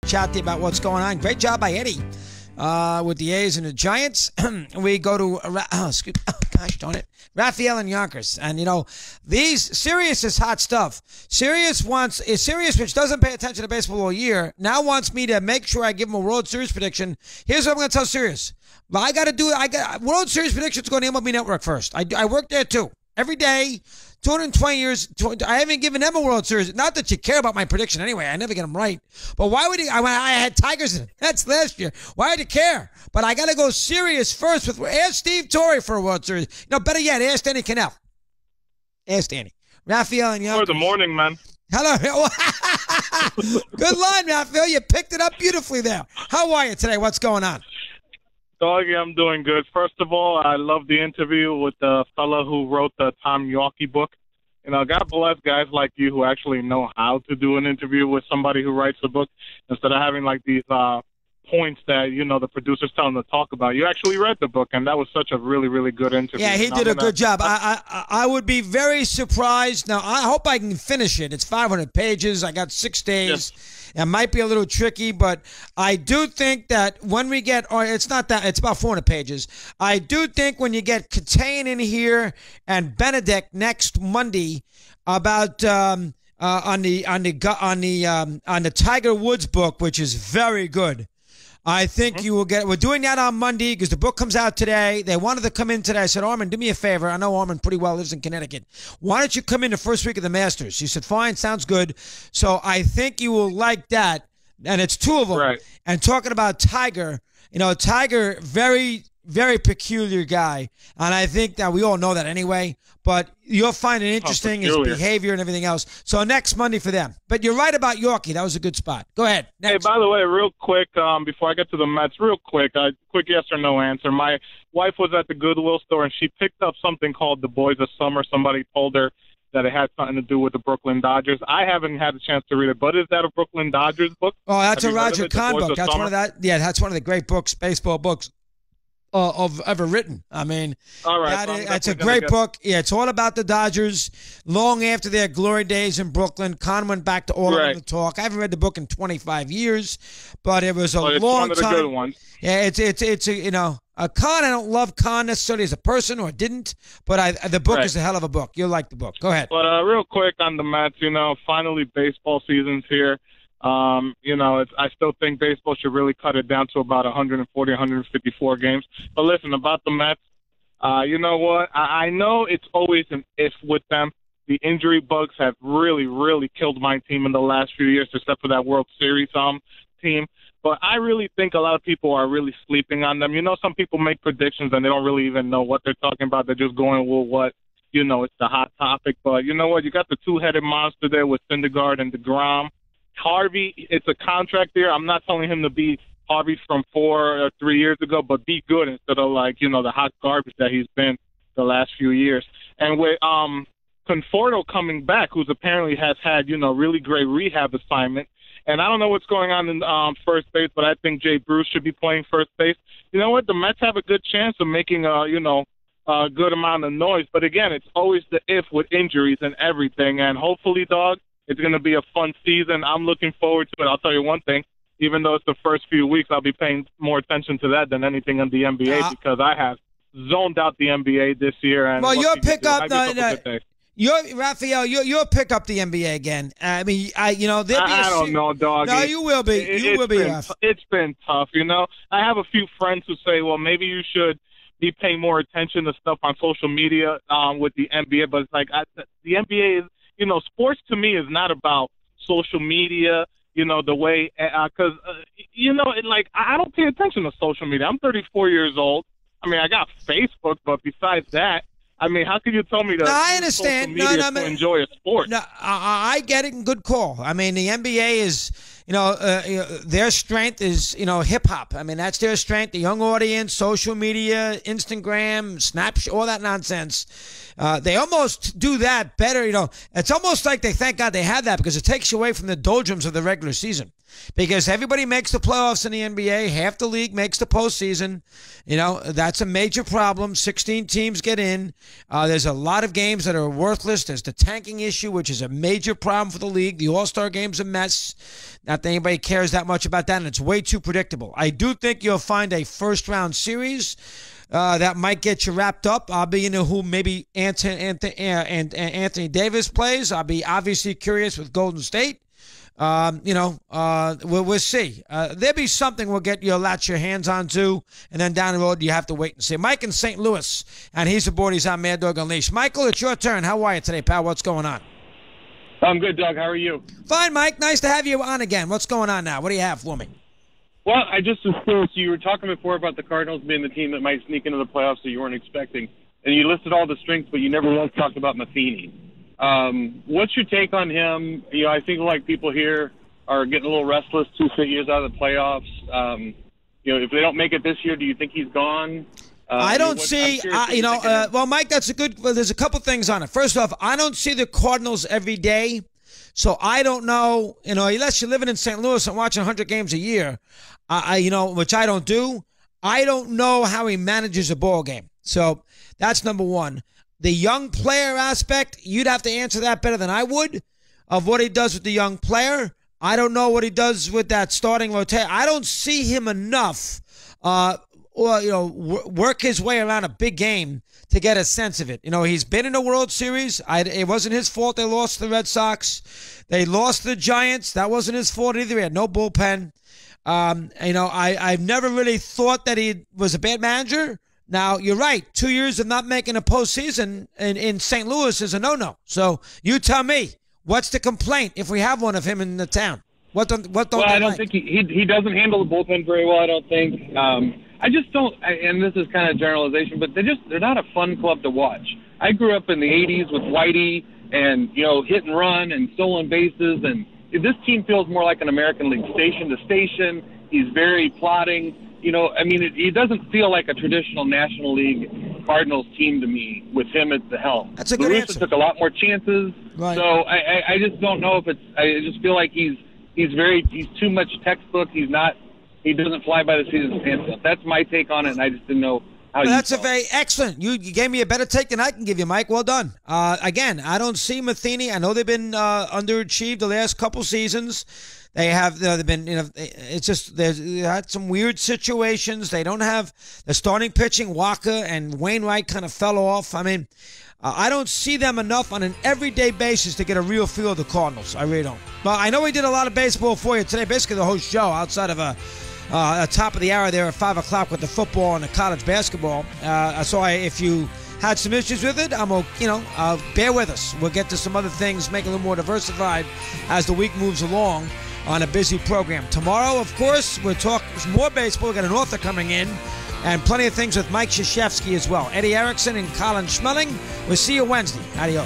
chat to you about what's going on. Great job by Eddie with the A's and the Giants. We go to, gosh darn it, Raphael and Yonkers. And, Sirius is hot stuff. Sirius, which doesn't pay attention to baseball all year, now wants me to make sure I give him a World Series prediction. Here's what I'm going to tell Sirius. Well, World Series predictions go on the MLB Network first. I work there too. Every day, 220 years, I haven't given them a World Series. Not that you care about my prediction anyway. I never get them right. But why would I had Tigers in it. That's last year. Why would you care? But I got to go serious first with ask Steve Torrey for a World Series. Better yet, ask Danny Cannell. Ask Danny. Raphael and Young. For the morning, man. Hello. Good line, Raphael. You picked it up beautifully there. How are you today? What's going on? Doggy, I'm doing good. First of all, I love the interview with the fella who wrote the Tom Yawkey book. God bless guys like you who actually know how to do an interview with somebody who writes a book instead of having like these points that, the producers tell them to talk about. You actually read the book, and that was such a really, really good interview. Yeah, he did a good job. I would be very surprised. Now, I hope I can finish it. It's 500 pages. I got 6 days. Yes. It might be a little tricky, but I do think that when we get, or it's not that, it's about 400 pages. I do think when you get Catane in here and Benedict next Monday about on the Tiger Woods book, which is very good. I think you will get. We're doing that on Monday because the book comes out today. They wanted to come in today. I said, Armin, do me a favor. I know Armin pretty well, lives in Connecticut. Why don't you come in the first week of the Masters? She said, fine, sounds good. So I think you will like that. And it's 2 of them. Right. And talking about Tiger, Tiger, very, very peculiar guy. And I think that we all know that anyway. But you'll find it interesting, his behavior and everything else. So next Monday for them. But you're right about Yorkie. That was a good spot. Go ahead. Next. Hey, by the way, real quick, before I get to the Mets, real quick yes or no answer. My wife was at the Goodwill store, and she picked up something called The Boys of Summer. Somebody told her that it had something to do with the Brooklyn Dodgers. I haven't had a chance to read it, but is that a Brooklyn Dodgers book? Oh, that's a Roger Kahn book. That's one of that. Yeah, that's one of the great books, baseball books. Of ever written. I mean, all right, it's a great book. Yeah, it's all about the Dodgers. Long after their glory days in Brooklyn, Kahn went back to all of them to talk. I haven't read the book in 25 years, but it was a long time. It's one of the good ones. Yeah, it's a Kahn. I don't love Kahn necessarily as a person, or didn't, but the book is a hell of a book. You'll like the book. Go ahead. But real quick on the Mets, finally baseball season's here. I still think baseball should really cut it down to about 140, 154 games. But listen, about the Mets, you know what? I know it's always an if with them. The injury bugs have really, really killed my team in the last few years, except for that World Series team. But I really think a lot of people are really sleeping on them. Some people make predictions and they don't really even know what they're talking about. They're just going, well, what? It's the hot topic. But you know what? You got the two-headed monster there with Syndergaard and DeGrom. Harvey, it's a contract there. I'm not telling him to be Harvey from 4 or 3 years ago, but be good instead of the hot garbage that he's been the last few years. And with Conforto coming back, who's apparently has had, really great rehab assignment. And I don't know what's going on in first base, but I think Jay Bruce should be playing first base. You know what? The Mets have a good chance of making a good amount of noise. But again, it's always the if with injuries and everything. And hopefully, dog, it's going to be a fun season. I'm looking forward to it. I'll tell you one thing. Even though it's the first few weeks, I'll be paying more attention to that than anything in the NBA because I have zoned out the NBA this year. And well, you'll pick up Raphael. You'll pick up the NBA again. I mean, I don't know, dog. No, you will be. It's been tough. I have a few friends who say, well, maybe you should be paying more attention to stuff on social media with the NBA. But it's like the NBA is. Sports to me is not about social media, the way, because, I don't pay attention to social media. I'm 34 years old. I mean, I got Facebook, but besides that, I mean, how can you tell me to I understand. To enjoy a sport? No, I get it. Good call. I mean, the NBA is, their strength is, hip-hop. I mean, that's their strength. The young audience, social media, Instagram, Snapchat, all that nonsense. They almost do that better. It's almost like they thank God they had that because it takes you away from the doldrums of the regular season. because everybody makes the playoffs in the NBA. Half the league makes the postseason. You know, that's a major problem. 16 teams get in. There's a lot of games that are worthless. There's the tanking issue, which is a major problem for the league. The All-Star game's a mess. Not that anybody cares that much about that, and it's way too predictable. I do think you'll find a first-round series that might get you wrapped up. I'll be into who maybe Anthony Davis plays. I'll be obviously curious with Golden State. We'll see. There'll be something you'll latch your hands onto, and then down the road you have to wait and see. Mike in St. Louis, and he's aboard. He's on Mad Dog Unleashed. Michael, it's your turn. How are you today, pal? What's going on? I'm good, Doug. How are you? Fine, Mike. Nice to have you on again. What's going on now? What do you have for me? Well, I just was curious. You were talking before about the Cardinals being the team that might sneak into the playoffs that you weren't expecting, and you listed all the strengths, but you never once talked about Matheny. What's your take on him? You know, I think like people here are getting a little restless 2 years out of the playoffs. If they don't make it this year, do you think he's gone? I don't see, well, Mike, there's a couple things on it. First off, I don't see the Cardinals every day. So I don't know, unless you're living in St. Louis and watching 100 games a year, which I don't do. I don't know how he manages a ball game. So that's number one. The young player aspect, you'd have to answer that better than I would, of what he does with the young player. I don't know what he does with that starting rotation. I don't see him enough, work his way around a big game to get a sense of it. He's been in the World Series. It wasn't his fault they lost to the Red Sox. They lost to the Giants. That wasn't his fault either. He had no bullpen. I've never really thought that he was a bad manager. Now, you're right. 2 years of not making a postseason in St. Louis is a no-no. So you tell me, what's the complaint if we have one of him in the town? What don't I don't think he doesn't handle the bullpen very well, I don't think. I just don't, and this is kind of generalization, but they're not a fun club to watch. I grew up in the 80s with Whitey and, hit and run and stolen bases, and this team feels more like an American League station to station. He's very plotting. It doesn't feel like a traditional National League Cardinals team to me with him at the helm. That's a good answer. Took a lot more chances. Right. So I just don't know if I just feel like he's too much textbook. He doesn't fly by the seat of his pants. That's my take on it, and I just didn't know how you That's excellent. You gave me a better take than I can give you, Mike. Well done. Again, I don't see Matheny. I know they've been underachieved the last couple seasons. They have they've been, it's just they had some weird situations. They don't have the starting pitching. Walker and Wainwright kind of fell off. I don't see them enough on an everyday basis to get a real feel of the Cardinals. I really don't. But I know we did a lot of baseball for you today. Basically, the whole show outside of a top of the hour there at 5 o'clock with the football and the college basketball. If you had some issues with it, bear with us. We'll get to some other things, make it a little more diversified as the week moves along on a busy program. Tomorrow, of course, we'll talk more baseball. We've got an author coming in and plenty of things with Mike Krzyzewski as well. Eddie Erickson and Colin Schmeling. We'll see you Wednesday. Adios.